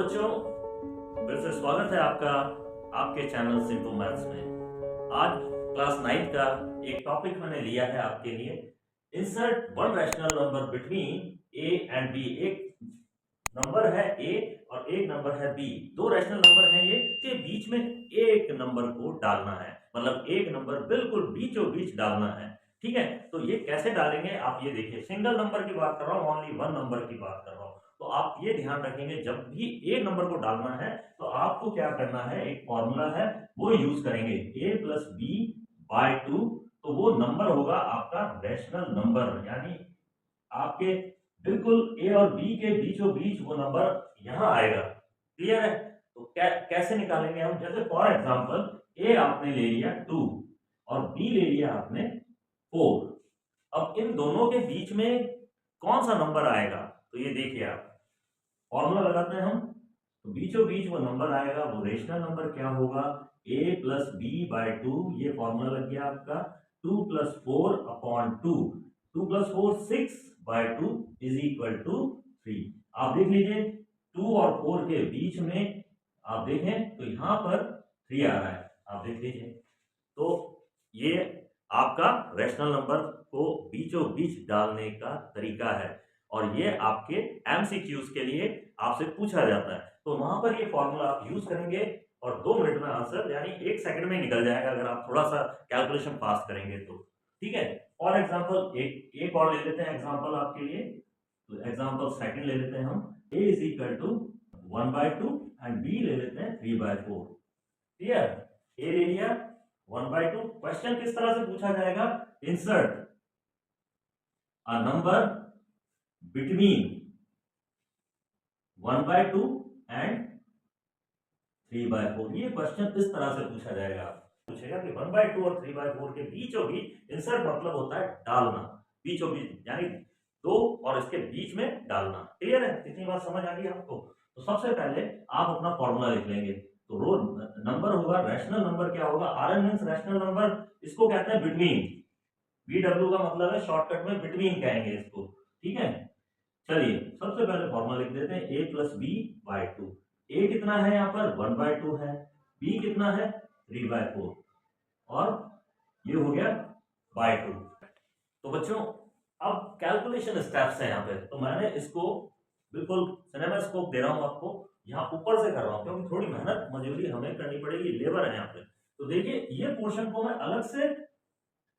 बच्चों, फिर से स्वागत है आपका आपके चैनल सिंपल मैथ्स में। आज क्लास 9 का एक टॉपिक मैंने लिया है आपके लिए। Insert one rational number between A and B. एक नंबर है ए और एक नंबर है बी, दो रैशनल नंबर हैं ये, के बीच में एक नंबर को डालना है, मतलब एक नंबर बिल्कुल बीचों बीच डालना है। ठीक है, तो ये कैसे डालेंगे आप ये देखिए। सिंगल नंबर की बात कर रहा हूँ, ओनली वन नंबर की बात कर रहा हूँ। तो आप ये ध्यान रखेंगे, जब भी एक नंबर को डालना है तो आपको क्या करना है, एक फॉर्मूला है वो यूज करेंगे, a प्लस बी बाय 2। तो वो नंबर होगा आपका रैशनल नंबर, यानी आपके बिल्कुल ए और बी के बीचों बीच वो नंबर यहां आएगा। क्लियर है? तो कैसे निकालेंगे हम? जैसे फॉर एग्जांपल ए आपने ले लिया 2 और बी ले लिया आपने 4। अब इन दोनों के बीच में कौन सा नंबर आएगा, तो ये देखिए आप, फॉर्मूला लगाते हैं हम, तो बीचों बीच वो नंबर आएगा, वो रेशनल नंबर क्या होगा, a प्लस बी बाय 2। ये फॉर्मूला लग गया आपका 2 plus 4 upon 2। 2 plus 4 6 by 2 is equal to 3। आप देख लीजिए 2 और 4 के बीच में आप देखें तो यहां पर 3 आ रहा है, आप देख लीजिए। तो ये आपका रैशनल नंबर को बीचों बीच डालने का तरीका है, और ये आपके एमसीक्यूज के लिए आपसे पूछा जाता है। तो वहां पर ये फॉर्मूला आप यूज करेंगे और 2 मिनट में आंसर यानी 1 सेकंड में निकल जाएगा, अगर आप थोड़ा सा कैलकुलेशन फास्ट करेंगे तो। ठीक है, फॉर एग्जांपल एक और ले लेते हैं एग्जांपल आपके लिए। तो एग्जांपल सेकंड ले लेते हैं हम, a is equal to 1/2 and b ले लेते हैं 3/4। क्लियर? a ले लिया 1/2। क्वेश्चन किस तरह से पूछा जाएगा, insert a number between 1/2 and 3/4। ये क्वेश्चन इस तरह से पूछा जाएगा। पूछेगा कि 1/2 और 3/4 के बीचों बीच, इंसर्ट मतलब होता है डालना, बीचों बीच यानी दो और इसके बीच में डालना। क्लियर है? इतनी बात समझ आ गई आपको? तो सबसे पहले आप अपना फॉर्मूला लिख लेंगे। तो रो नंबर होगा, रैशनल नंबर क्या होगा, आरएन मींस रैशनल नंबर, इसको कहते हैं बिटवीन। बीडब्ल्यू का मतलब है शॉर्टकट में बिटवीन कहेंगे इसको। ठीक है, चलिए सबसे पहले फॉर्मूला लिख देते हैं, a प्लस बी बाय 2। ए कितना है यहाँ पर 1/2 है, बी कितना है 3/4, और ये हो गया बाय 2। तो बच्चों अब कैलकुलेशन स्टेप्स है यहाँ पे, तो मैंने इसको बिल्कुल सिनेमास्कोप दे रहा हूँ आपको, यहाँ ऊपर से कर रहा हूँ क्योंकि थोड़ी मेहनत मजदूरी हमें करनी पड़ेगी, लेबर है यहाँ पे। तो देखिए ये पोर्शन को मैं अलग से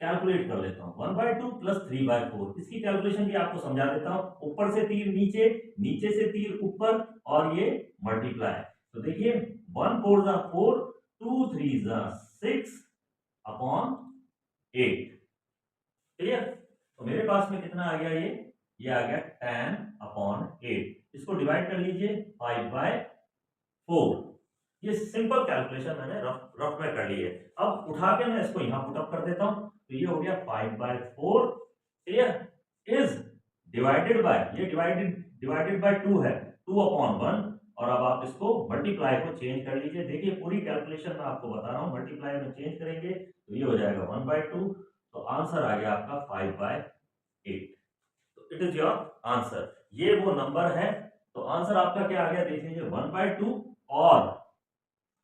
कैलकुलेट कर लेता हूँ, 1/2 प्लस 3/4। इसकी कैलकुलेशन भी आपको समझा देता हूँ। ऊपर से तीर नीचे, नीचे से तीर ऊपर, और ये मल्टीप्लाई। तो देखिए 1 4 जा 4, 2 3 जा 6 अपॉन 8। क्लियर? तो मेरे पास में कितना आ गया, ये आ गया 10 अपॉन 8। इसको डिवाइड कर लीजिए 5/4। ये सिंपल कैलकुलेशन मैंने रफ में कर ली है। अब उठा के मैं इसको यहां पुटअप कर देता हूं, तो ये हो गया 5/4। क्लियर? इज डिवाइडेड बाय, ये डिवाइडेड बाय 2 है, 2 अपॉन 1। और अब आप इसको मल्टीप्लाई को चेंज कर लीजिए। देखिए पूरी कैलकुलेशन मैं आपको बता रहा हूं, मल्टीप्लाई में चेंज करेंगे तो ये हो जाएगा 1/2। तो आंसर आ गया आपका 5/8। तो इट इज योर आंसर। ये वो नंबर है। तो आंसर आपका क्या आ गया, देख लीजिए 1/2 और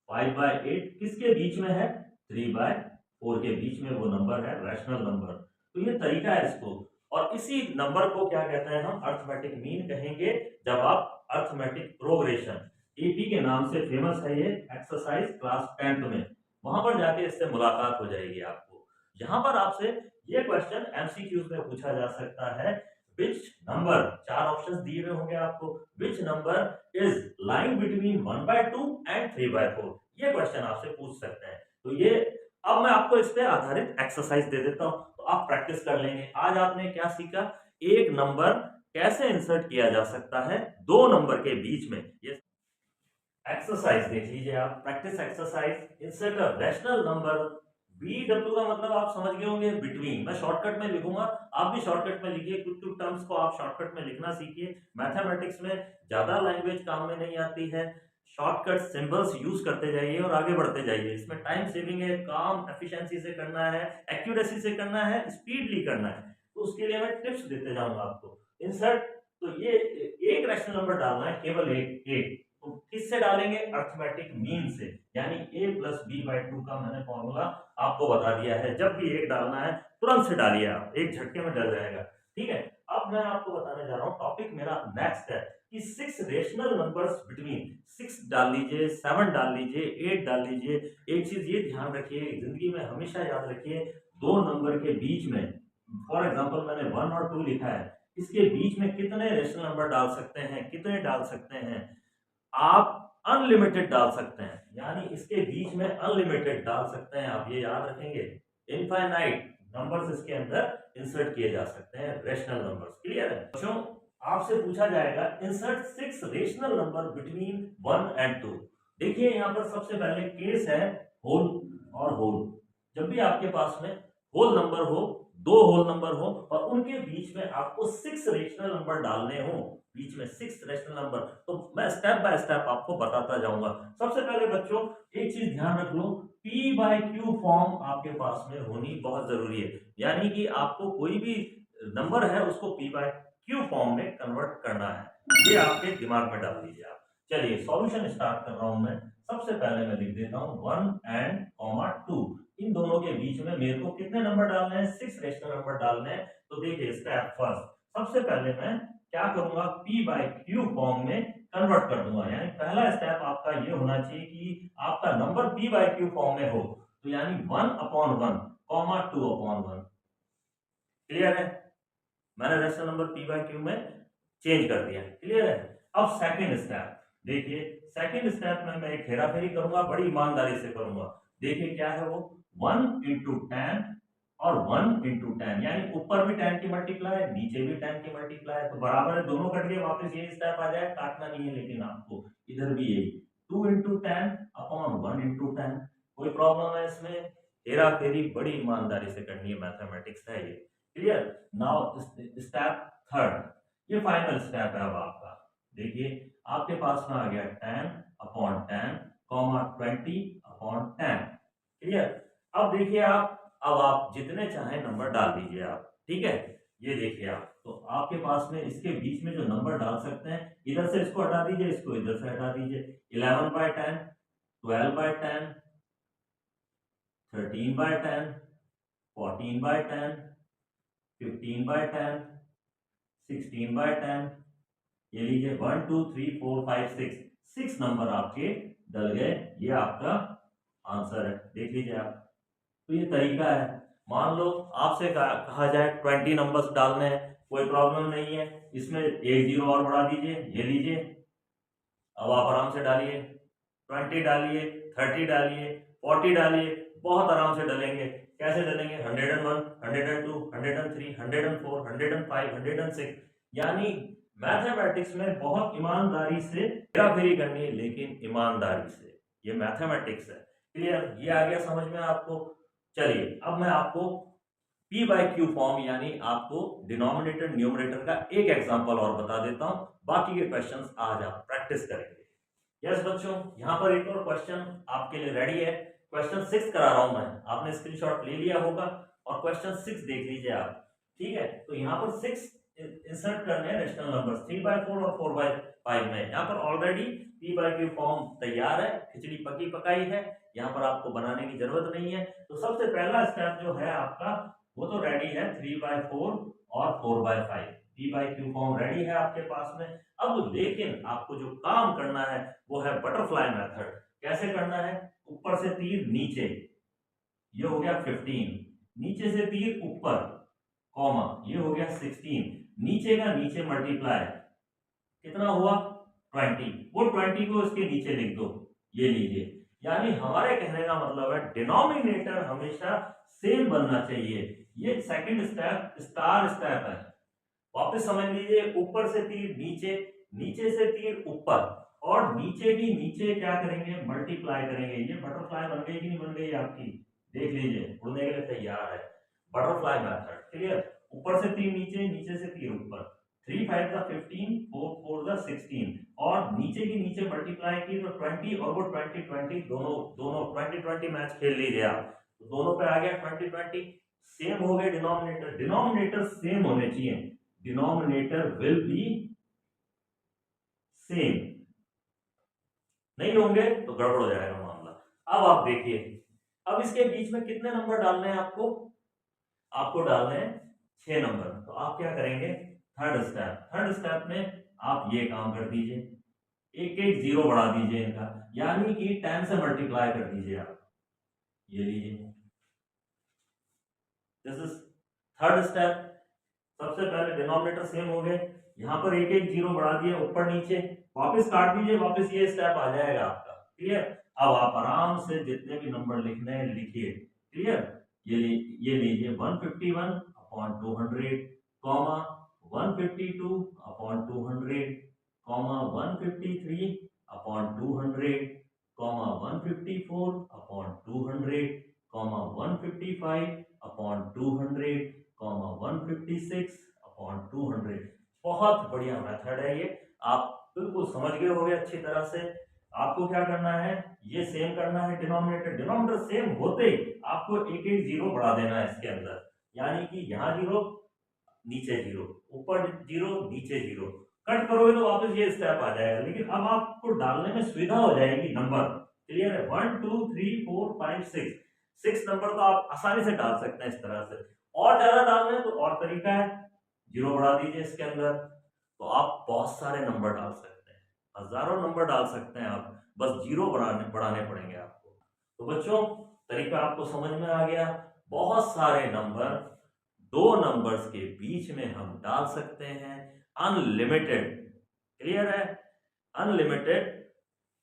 5/8 किसके बीच में है, 3/4 के बीच में वो नंबर है, रैशनल नंबर। तो ये तरीका है इसको, और इसी नंबर को क्या कहते हैं हम, अर्थमेटिक मीन कहेंगे। जब आप अर्थमेटिक प्रोग्रेशन, एपी के नाम से फेमस है ये एक्सरसाइज क्लास 10th में, वहां पर जाके इससे मुलाकात हो जाएगी आपको। यहां पर आपसे ये क्वेश्चन एमसीक्यूज में पूछा जा सकता है, विच नंबर, 4 ऑप्शंस दिए हुए होंगे आपको, which number is lying between 1/2 and 3/4। ये क्वेश्चन आपसे पूछ सकते हैं। तो ये अब मैं आपको इस पे आधारित एक्सरसाइज दे देता हूं, तो आप प्रैक्टिस कर लेंगे। आज आपने क्या सीखा, एक नंबर कैसे इंसर्ट किया जा सकता है दो नंबर के बीच में। ये एक्सरसाइज देख लीजिए आप, practice exercise, insert a rational number. BW का मतलब आप समझ गए होंगे, बिटवीन। मैं शॉर्टकट में लिखूंगा, आप भी शॉर्टकट में लिखिए, कुछ कुछ टर्म्स को आप शॉर्टकट में लिखना सीखिए। मैथमेटिक्स में ज्यादा लैंग्वेज काम में नहीं आती है, शॉर्टकट सिंबल्स यूज करते जाइए और आगे बढ़ते जाइए। इसमें टाइम सेविंग है, काम एफिशिएंसी से करना है, एक्यूरेसी से करना है, स्पीडली करना है। तो उसके लिए मैं टिप्स देते जाऊंगा आपको। इंसर्ट, तो ये एक रैशनल नंबर डालना है, केवल एक एक। तो किस किससे डालेंगे, अर्थमेटिक मीन से, यानी a प्लस बी बाई 2 का मैंने फॉर्मूला आपको बता दिया है। जब भी एक डालना है तुरंत से डालिए आप, एक झटके में डल जाएगा। ठीक है, अब मैं आपको बताने जा रहा हूँ, टॉपिक मेरा नेक्स्ट है कि 6 रेशनल नंबर्स बिटवीन 6 डाल लीजिए, 7 डाल लीजिए, 8 डाल लीजिए। एक चीज ये ध्यान रखिए, जिंदगी में हमेशा याद रखिए, दो नंबर के बीच में, फॉर एग्जाम्पल मैंने 1 और 2 लिखा है, इसके बीच में कितने रेशनल नंबर डाल सकते हैं, कितने डाल सकते हैं आप, अनलिमिटेड डाल सकते हैं, यानी इसके बीच में अनलिमिटेड डाल सकते हैं आप, ये याद रखेंगे। इनफाइनाइट नंबर्स इसके अंदर इंसर्ट किए जा सकते हैं, रेशनल नंबर्स। क्लियर है बच्चों? आपसे पूछा जाएगा insert 6 rational number between 1 and 2। देखिए यहाँ पर सबसे पहले केस है होल और होल। जब भी आपके पास में होल नंबर हो, दो होल नंबर हो और उनके बीच में आपको 6 रेशनल नंबर डालने हो, बीच में 6 रेशनल नंबर, तो मैं स्टेप बाय स्टेप आपको बताता जाऊंगा। सबसे पहले बच्चों एक चीज ध्यान रख लो, P बाई क्यू फॉर्म आपके पास में होनी बहुत जरूरी है, यानी कि आपको कोई भी नंबर है उसको P बाई क्यू फॉर्म में कन्वर्ट करना है, ये आपके दिमाग में डाल दीजिए आप। चलिए सॉल्यूशन स्टार्ट कर रहा हूं मैं। सबसे पहले मैं लिख देता हूं 1 एंड 2, इन दोनों के बीच में मेरे को कितने नंबर डालने हैं, 6 रेशनल नंबर डालने हैं। तो देखिए स्टेप फर्स्ट, सबसे पहले मैं क्या करूंगा, P बाई क्यू फॉर्म में कन्वर्ट कर दूंगा, यानी पहला स्टेप आपका ये होना चाहिए कि आपका number P by Q form में हो, तो यानी 1 अपॉन 1 कॉमा 2 अपॉन 1। क्लियर है? मैंने rational number P by Q में चेंज कर दिया। क्लियर है? अब सेकंड स्टेप देखिए, सेकंड स्टेप में मैं एक हेरा फेरी करूंगा, बड़ी ईमानदारी से करूंगा। देखिए क्या है वो, 1 इंटू 10 और 1 इंटू 10, यानी ऊपर भी 10 की मल्टीप्लाई, नीचे भी 10 की मल्टीप्लाई, तो बराबर है, दोनों कट गए, वापस यही स्टेप आ जाए, काटना नहीं है लेकिन आपको, इधर भी यही 2 इंटू 10 अपॉन 1 इंटू 10। कोई प्रॉब्लम है इसमें? हेरा फेरी बड़ी ईमानदारी से करनी है, मैथमेटिक्स है ये। क्लियर? नाउ स्टेप थर्ड, ये फाइनल स्टेप है अब आपका। देखिए आपके पास में आ गया 10 अपॉन 10 कॉमा 20 अपॉन 10। क्लियर? अब देखिए अब आप जितने चाहे नंबर डाल दीजिए आप। ठीक है, ये देखिए आप, तो आपके पास में इसके बीच में जो नंबर डाल सकते हैं, इधर से इसको हटा दीजिए, इसको इधर से हटा दीजिए। 11 by 10, 12 by 10, 13 by 10, 14 by 10, 15 by 10, 16 by 10, ये लीजिए 1 2 3 4 5 6, 6 नंबर आपके डल गए। ये आपका आंसर है, देख लीजिए आप। तो ये तरीका है। मान लो आपसे कहा जाए 20 नंबर्स डालने हैं, कोई प्रॉब्लम नहीं है, इसमें एक जीरो और बढ़ा दीजिए, ये लीजिए। अब आप आराम से डालिए, 20 डालिए, 30 डालिए, 40 डालिए, बहुत आराम से डलेंगे। कैसे डलेंगे? 101, 102, 103, 104, 105, 106, यानी मैथमेटिक्स में बहुत ईमानदारी से हेराफेरी करनी है, लेकिन ईमानदारी से। ये मैथमेटिक्स है। क्लियर? ये आ गया समझ में आपको? चलिए अब मैं आपको P बाई क्यू फॉर्म, यानी आपको डिनोमिनेटर न्यूमरेटर का एक एग्जांपल और बता देता हूं, बाकी के क्वेश्चंस आज आप प्रैक्टिस करेंगे। यस बच्चों, यहां पर एक और क्वेश्चन आपके लिए रेडी है। क्वेश्चन 6 करा रहा हूं मैं, आपने स्क्रीनशॉट ले लिया होगा और क्वेश्चन 6 देख लीजिए आप। ठीक है, तो यहाँ पर 6 इंसर्ट करने हैं रेशनल नंबर्स 3 बाई 4 और 4 बाई 5 में। यहाँ पर already P by Q form तैयार है, खिचड़ी पकी पकाई है, यहाँ पर आपको बनाने की जरूरत नहीं है। तो सबसे पहला स्टेप जो है आपका वो तो रेडी है, 3 बाई 4 और 4 by 5, P by Q form ready है आपके पास में। अब लेकिन आपको जो काम करना है वो है बटरफ्लाई मेथड। कैसे करना है? ऊपर से तीर नीचे, ये हो गया 15, नीचे से तीर ऊपर कॉमा, ये हो गया 16, नीचे का नीचे मल्टीप्लाई, कितना हुआ 20, वो 20 को इसके नीचे लिख दो, ये लीजिए। यानी हमारे कहने का मतलब है डिनोमिनेटर हमेशा सेम बनना चाहिए। ये सेकंड स्टेप स्टार स्टेप है। वापस समझ लीजिए, ऊपर से तीर नीचे, नीचे से तीर ऊपर, और नीचे की नीचे क्या करेंगे? मल्टीप्लाई करेंगे। ये बटरफ्लाई बन गई कि नहीं बन गई आपकी? देख लीजिए, उड़ने के लिए तैयार है। Butterfly method. क्लियर? ऊपर से तीर नीचे, नीचे से तीर ऊपर, 3 5 का 15, 4 4 का 16, और नीचे की नीचे मल्टीप्लाई की तो 20, और वो 20 20 दोनों 20 20 मैच खेल लीजिए आप, तो दोनों पे आ गया 20 20, सेम हो गए डिनोमिनेटर। डिनोमिनेटर सेम होने चाहिए, डिनोमिनेटर विल बी सेम। नहीं होंगे तो गड़बड़ हो जाएगा मामला। अब आप देखिए, अब इसके बीच में कितने नंबर डालने हैं आपको? आपको डालने हैं 6 नंबर। तो आप क्या करेंगे? थर्ड स्टेप में आप ये काम कर दीजिए, एक एक जीरो बढ़ा दीजिए इनका, यानी कि 10 से मल्टीप्लाई कर दीजिए आप। ये लीजिए, दिस इज थर्ड स्टेप। सबसे पहले डिनोमिनेटर सेम हो गए, यहाँ पर एक एक जीरो बढ़ा दिए ऊपर नीचे, वापस काट दीजिए, वापस ये स्टेप आ जाएगा आपका। क्लियर? अब आप आराम से जितने भी नंबर लिखने हैं लिखिए। क्लियर? ये लीजिए 151 upon 200 comma 152 upon 200 comma 153 upon 200 comma 154 upon 200 comma 155 upon 200 comma 156 upon 200। बहुत बढ़िया मेथड है ये, आप बिल्कुल समझ गए होंगे अच्छी तरह से। आपको क्या करना है? ये सेम करना है डिनोमिनेटर सेम होते ही आपको एक एक जीरो बढ़ा देना है इसके अंदर, यानी कि यहाँ जीरो नीचे जीरो, ऊपर जीरो नीचे जीरो, कट करोगे तो वापस ये स्टेप आ जाएगा। लेकिन अब आपको डालने में सुविधा हो जाएगी नंबर। क्लियर है? 1 2 3 4 5 6 नंबर तो आप आसानी से डाल सकते हैं इस तरह से। और ज्यादा डालना है तो और तरीका है, जीरो बढ़ा दीजिए इसके अंदर, तो आप बहुत सारे नंबर डाल सकते हैं, हजारों नंबर डाल सकते हैं आप, बस जीरो बढ़ाने पड़ेंगे आपको। तो बच्चों, तरीका आपको समझ में आ गया। बहुत सारे नंबर दो नंबर्स के बीच में हम डाल सकते हैं, अनलिमिटेड। क्लियर है? अनलिमिटेड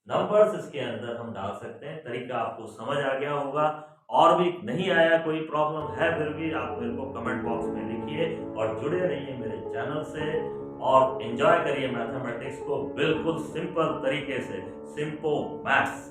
नंबर्स इसके अंदर हम डाल सकते हैं। तरीका आपको समझ आ गया होगा। और भी नहीं आया, कोई प्रॉब्लम है फिर भी आप मेरे को कमेंट बॉक्स में लिखिए और जुड़े रहिए मेरे चैनल से और एंजॉय करिए मैथमेटिक्स को बिल्कुल सिंपल तरीके से, सिंपल मैथ्स।